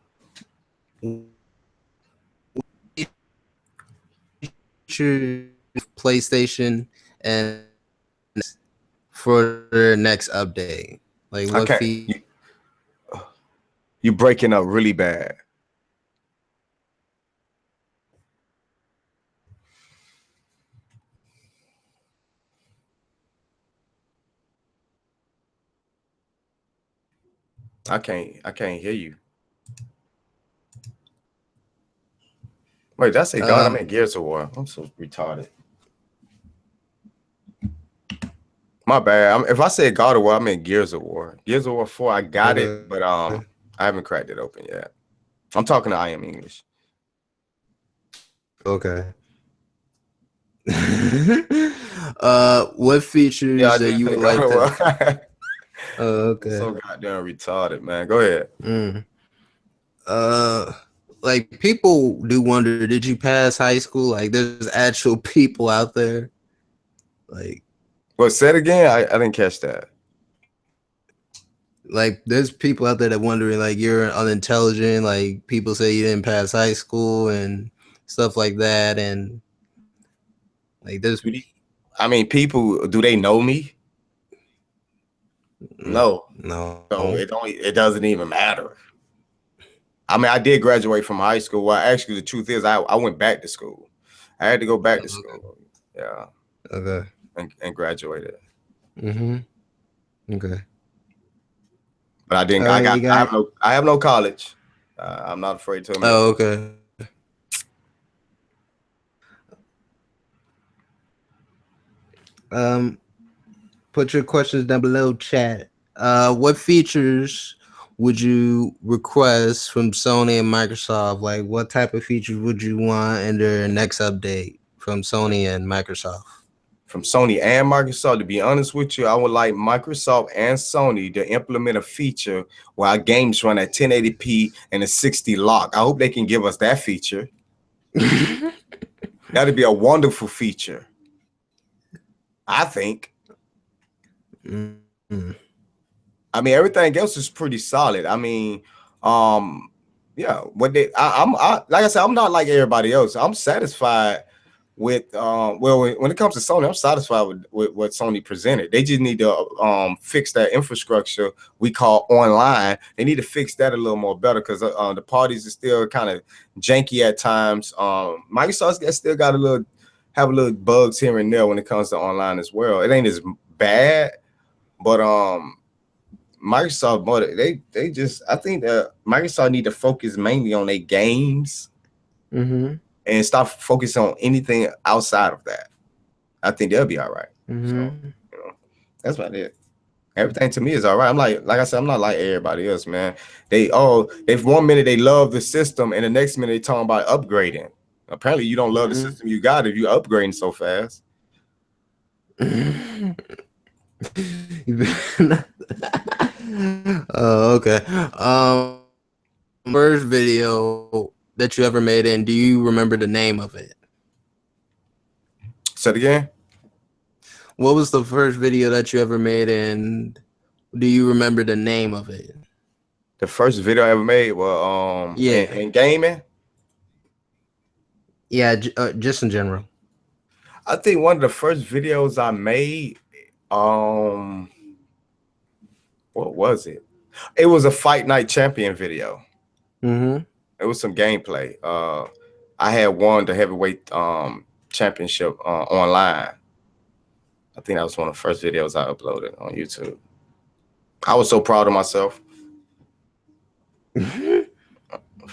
PlayStation and for their next update? Like I what can't. feature? You breaking up really bad. I can't hear you. Wait, did I say God? I Um, meant Gears of War. I'm so retarded. My bad. If I said God of War, I meant Gears of War. Gears of War 4, I got it, okay. but I haven't cracked it open yet. I'm talking to I am English. Okay. What Yeah, features I that did you say would God like of to? War. Okay. So goddamn retarded, man. Go ahead. Mm. Uh, like people do wonder, did you pass high school? Like, there's actual people out there. Like, Well, say it again. I didn't catch that. there's people out there that wondering, like, you're unintelligent. Like, people say you didn't pass high school, and stuff like that, and like there's I mean, people, do they know me? No. no. So it doesn't even matter. I mean, I did graduate from high school. Well, actually, the truth is, I went back to school. I had to go back to school. Yeah. Okay. And graduated. Mm-hmm. Okay. But I didn't. All right, you got. I have no college. I'm not afraid to admit. Oh, okay. Um, put your questions down below, chat. What features would you request from Sony and Microsoft? Like, what type of features would you want in their next update from Sony and Microsoft? From Sony and Microsoft, to be honest with you, I would like Microsoft and Sony to implement a feature where our games run at 1080p and a 60 lock. I hope they can give us that feature. That'd be a wonderful feature, I think. Mm-hmm. I mean, everything else is pretty solid. I mean, yeah. Like I said, I'm not like everybody else. I'm satisfied with well, when it comes to Sony, I'm satisfied with what Sony presented. They just need to fix that infrastructure we call online. They need to fix that a little more better because the parties are still kind of janky at times. Microsoft's still got have a little bugs here and there when it comes to online as well. It ain't as bad, but Microsoft, they just, I think that Microsoft need to focus mainly on their games. Mm-hmm. And stop focusing on anything outside of that. I think they'll be all right. Mm-hmm. So, that's about it. Everything to me is all right. I'm like I said, I'm not like everybody else, man. If 1 minute they love the system and the next minute they talking about upgrading. Apparently, you don't love the system you got if you upgrading so fast. Oh, okay. First video that you ever made, and do you remember the name of it? Say it again. What was the first video that you ever made, and do you remember the name of it? The first video I ever made was in gaming. Yeah, just in general. I think one of the first videos I made, what was it? It was a Fight Night Champion video. Mm-hmm. It was some gameplay. I had won the heavyweight championship online. I think that was one of the first videos I uploaded on YouTube. I was so proud of myself. For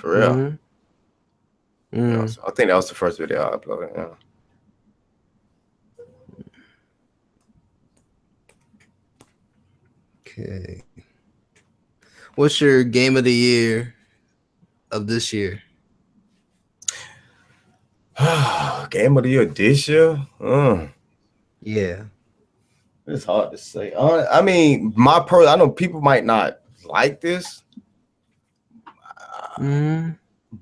real. Mm-hmm. Yeah, so I think that was the first video I uploaded. Yeah. Okay. What's your game of the year of this year? Game of the year this year? Yeah. It's hard to say. I mean, I know people might not like this,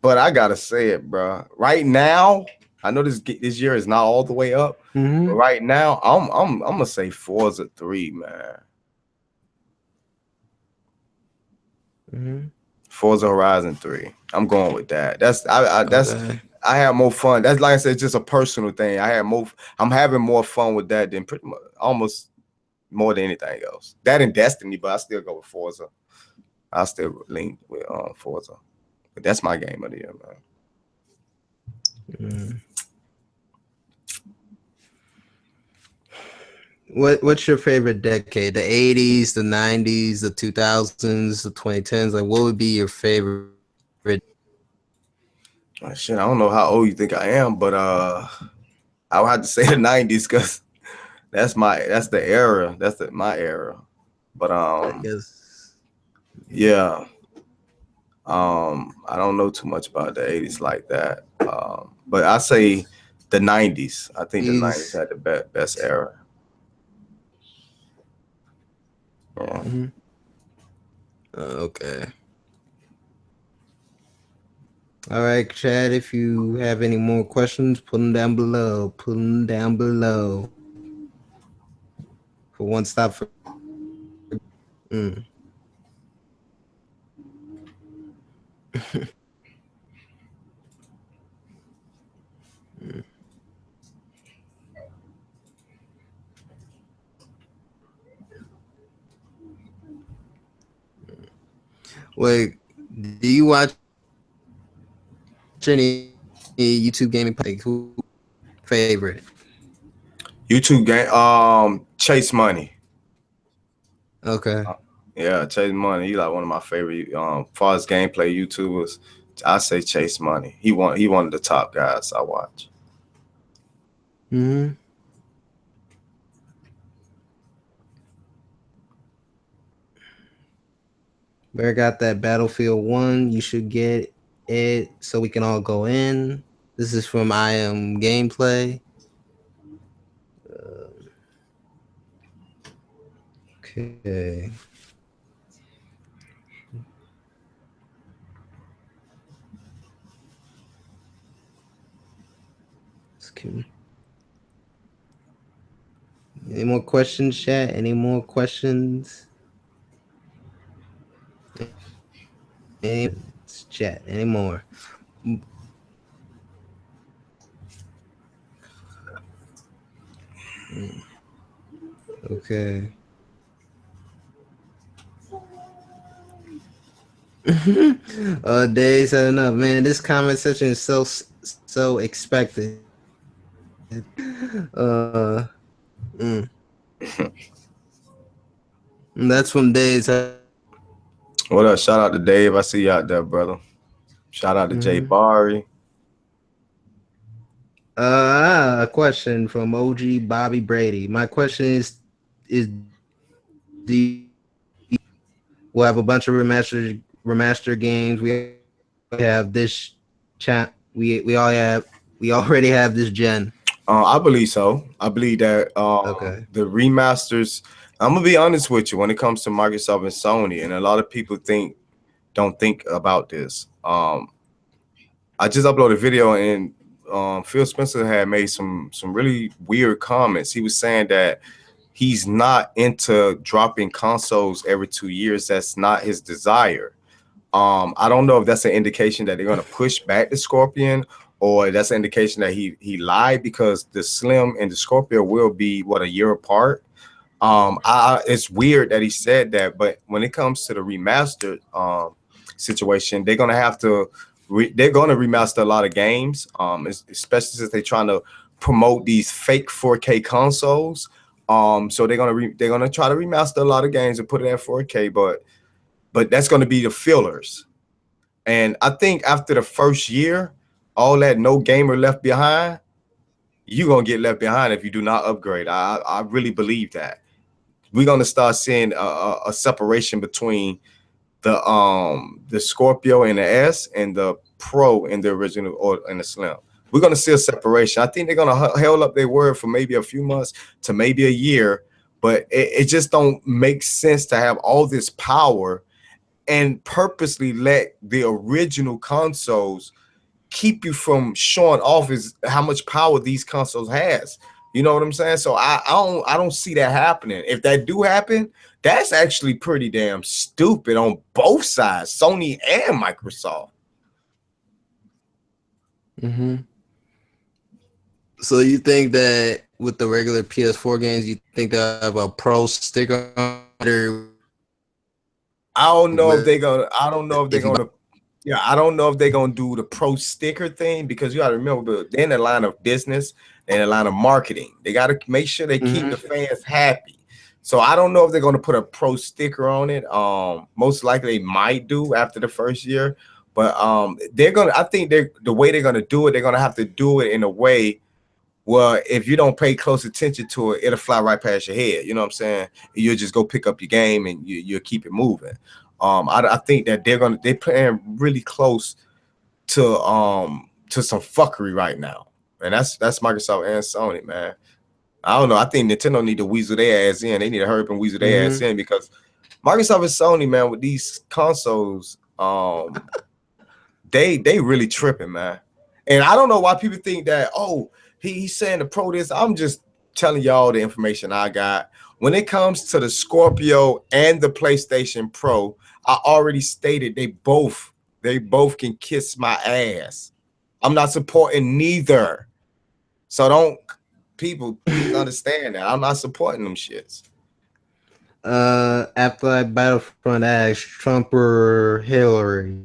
but I gotta say it, bro. Right now, I know this year is not all the way up, but right now, I'm gonna say Forza 3, man. Forza Horizon 3. I'm going with that. I have more fun. That's, like I said, it's just a personal thing. I'm having more fun with that than pretty much almost more than anything else. That and Destiny, but I still go with Forza. I still lean with Forza. But that's my game of the year, man. What's your favorite decade? The 80s, the 90s, the 2000s, the 2010s? Like, what would be your favorite? Shit, I don't know how old you think I am, but I would have to say the 90s because that's the era. That's my era. But I guess. Yeah. I don't know too much about the 80s like that. But I say the 90s. I think the 90s had the best era. Yeah. Okay. All right, Chad, if you have any more questions, put them down below. Put them down below. For one stop for. Wait, do you watch any YouTube gaming? Like who favorite? YouTube game. Chase Money. Okay. Yeah, Chase Money. He like one of my favorite far as gameplay YouTubers. I say Chase Money. He one of the top guys I watch. Hmm. Bear got that Battlefield 1. You should get it so we can all go in. This is from I Am Gameplay. Okay. Any more questions, chat? Any more questions? Chat? Any more? Okay. Days had enough, man. This comment section is so expected. Mm. That's from Days had enough. What up? Shout out to Dave. I see you out there, brother. Shout out to Jay Mm-hmm. Bari. A question from OG Bobby Brady. My question is do we'll have a bunch of remaster games. We already have this chat. We already have this gen. I believe so. I believe that Okay. the remasters. I'm gonna be honest with you when it comes to Microsoft and Sony, and a lot of people don't think about this. I just uploaded a video and Phil Spencer had made some really weird comments. He was saying that he's not into dropping consoles every 2 years. That's not his desire. I don't know if that's an indication that they're going to push back the Scorpion, or that's an indication that he lied, because the Slim and the Scorpio will be what, a year apart. It's weird that he said that, but when it comes to the remastered situation, they're gonna have to they're gonna remaster a lot of games, especially since they're trying to promote these fake 4K consoles. So they're gonna try to remaster a lot of games and put it at 4K, but that's gonna be the fillers. And I think after the first year, all that no gamer left behind, you're gonna get left behind if you do not upgrade. I really believe that we're gonna start seeing a separation between the Scorpio and the S and the Pro and the original or and the Slim. We're gonna see a separation. I think they're gonna held up their word for maybe a few months to maybe a year, but it just don't make sense to have all this power and purposely let the original consoles keep you from showing off is how much power these consoles has. You know what I'm saying? So I don't see that happening. If that do happen, that's actually pretty damn stupid on both sides, Sony and Microsoft. Mm-hmm. So you think that with the regular PS4 games, you think they'll have a pro sticker on it, or I don't know if will they're gonna. I don't know if they're if you buy? gonna. Yeah, I don't know if they're gonna do the pro sticker thing, because you got to remember they're in the line of business and in the line of marketing. They got to make sure they keep the Mm-hmm. fans happy. So I don't know if they're gonna put a pro sticker on it. Most likely they might do after the first year, but they're gonna. I think they're the way they're gonna do it. They're gonna have to do it in a way, well, if you don't pay close attention to it, it'll fly right past your head. You know what I'm saying? You'll just go pick up your game and you'll keep it moving. I think that they're playing really close to some fuckery right now, and that's Microsoft and Sony, man. I don't know. I think Nintendo need to weasel their ass in. They need to hurry up and weasel their ass Mm-hmm. in, because Microsoft and Sony, man, with these consoles, they really tripping, man. And I don't know why people think that, oh, he's saying the pro this. I'm just telling y'all the information I got. When it comes to the Scorpio and the PlayStation Pro, I already stated they both can kiss my ass. I'm not supporting neither. So don't people please understand that. I'm not supporting them shits. After that Battlefront asks Trump or Hillary.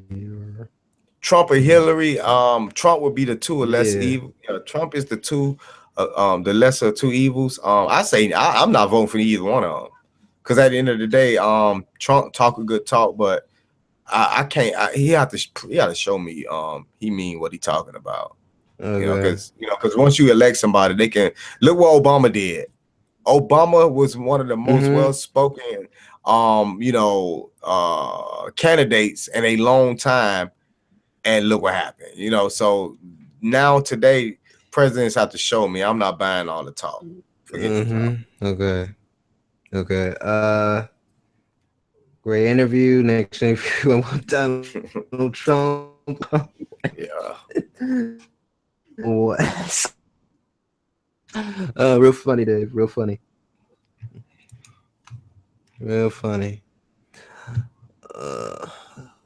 Trump or Hillary? Trump would be the two or less Yeah. evil. Trump is the two, the lesser of two evils. I say I'm not voting for either one of them, because at the end of the day, Trump talk a good talk, but I can't. He have to show me he mean what he talking about. Okay. Because once you elect somebody, they can look what Obama did. Obama was one of the most Mm-hmm. well-spoken, candidates in a long time, and look what happened. So now today, presidents have to show me. I'm not buying all the talk. Forget the talk. Mm-hmm. Okay. Okay. Great interview. Next interview. I want Donald Trump. Yeah. What? Real funny, Dave. Real funny. Real funny. Uh,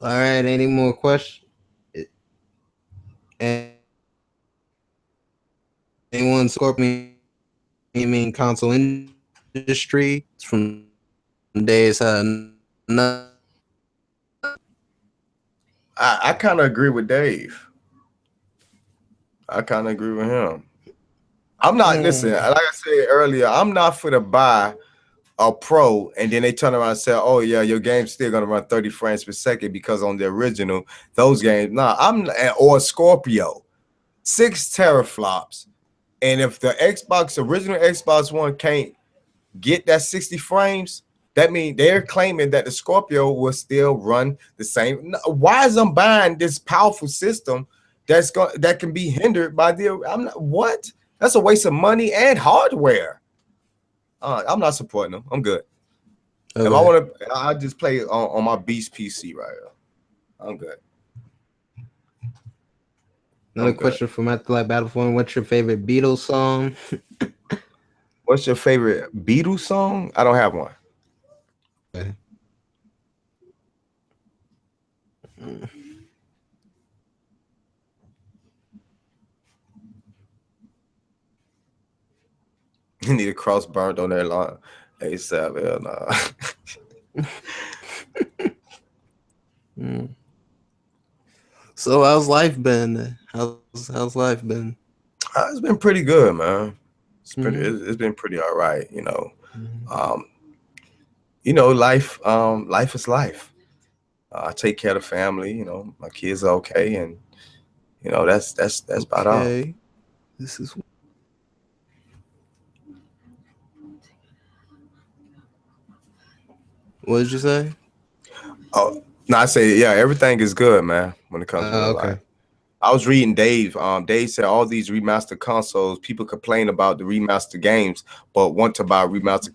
all right. Any more questions? Anyone scorpion gaming console industry from days I kind of agree with Dave. I kind of agree with him. I'm not listen. Like I said earlier, I'm not for to buy a pro and then they turn around and say, "Oh yeah, your game's still gonna run 30 frames per second because on the original those games." Nah, or Scorpio 6 teraflops, and if the original Xbox One can't get that 60 frames, that means they're claiming that the Scorpio will still run the same. Why is I'm buying this powerful system that can be hindered by the? I'm not what? That's a waste of money and hardware. I'm not supporting them. I'm good. If I Okay. want to, I just play on my Beast PC right here. I'm good. Another I'm good. question from Afterlife Battlefront. What's your favorite Beatles song? What's your favorite Beatles song? I don't have one. Okay. You need a cross burnt on their line. ASAP. Hell nah. Mm. So how's life been? How's life been? It's been pretty good, man. Mm-hmm. It's been pretty all right. Mm-hmm. Um, life is life. I take care of the family. My kids are okay, and that's about all. Okay. This is what did you say? Oh, no, I say yeah, everything is good, man. When it comes to real life. Okay. I was reading Dave. Dave said all these remastered consoles, people complain about the remastered games, but want to buy a remastered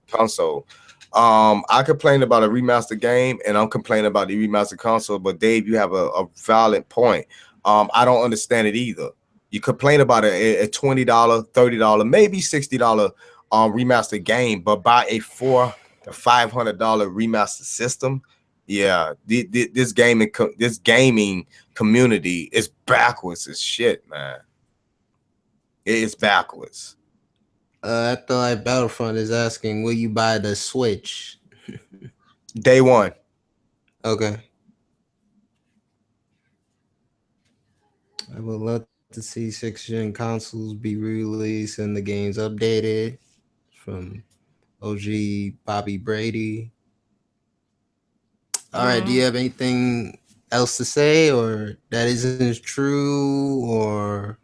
console. I complain about a remastered game, and I'm complaining about the remastered console. But Dave, you have a valid point. I don't understand it either. You complain about a $20, $30, maybe $60 remastered game, but buy a $400 to $500 remastered system. Yeah, this gaming community is backwards as shit, man. It is backwards. Afterlife Battlefront is asking, will you buy the Switch? Day one. Okay. I would love to see 6th gen consoles be released and the games updated from OG Bobby Brady. All right. Do you Mm, have anything else to say, or that isn't true, or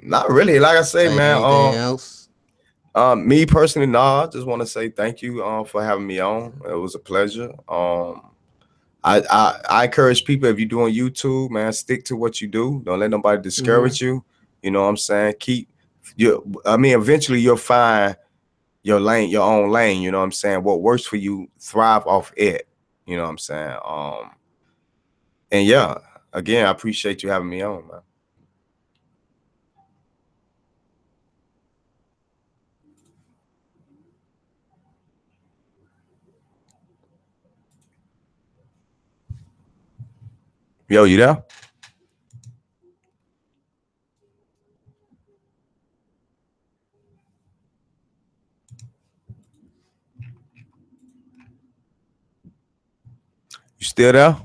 Not really. Like I say, like man. anything else? Me personally, nah. I just want to say thank you for having me on. It was a pleasure. I encourage people, if you're doing YouTube, man, stick to what you do. Don't let nobody Mm-hmm. discourage you. You know what I'm saying? Eventually you'll find your lane, your own lane. You know what I'm saying? What works for you, thrive off it. You know what I'm saying? And yeah, again, I appreciate you having me on, man. Yo, you there? still there?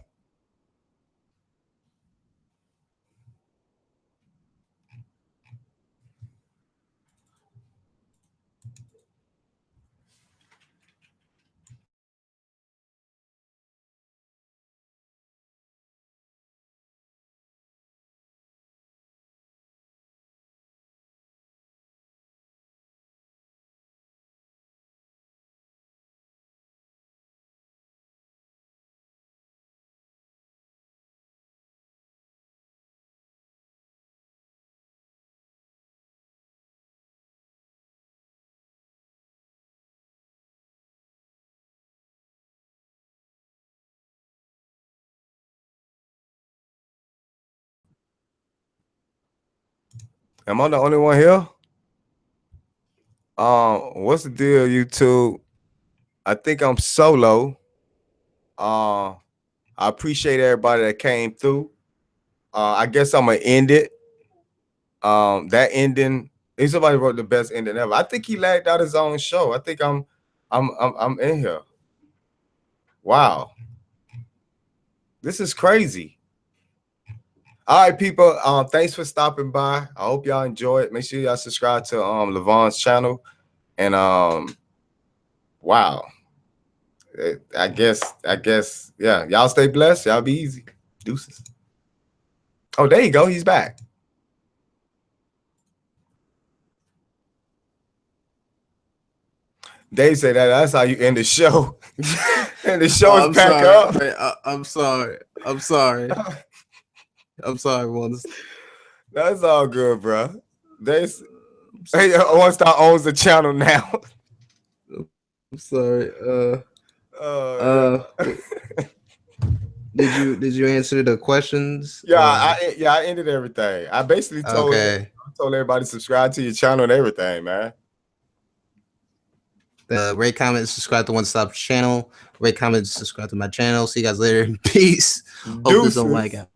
Am I the only one here? What's the deal, YouTube? I think I'm solo. I appreciate everybody that came through. I guess I'm gonna end it. That ending. If somebody wrote the best ending ever. I think he lagged out his own show. I think I'm in here. Wow, this is crazy. All right, people. Thanks for stopping by. I hope y'all enjoy it. Make sure y'all subscribe to Levon's channel. And wow. I guess, yeah. Y'all stay blessed. Y'all be easy. Deuces. Oh, there you go. He's back. Dave said that's how you end the show. And the show is back up. I'm sorry. I'm sorry. I'm sorry, Once. That's all good, bro. Hey, 1Stop owns the channel now. I'm sorry. Did you answer the questions? Yeah, I ended everything. I basically told everybody to subscribe to your channel and everything, man. Rate, comment, subscribe to 1Stop channel. Rate, comment, subscribe to my channel. See you guys later. Peace. Hope this don't lag out.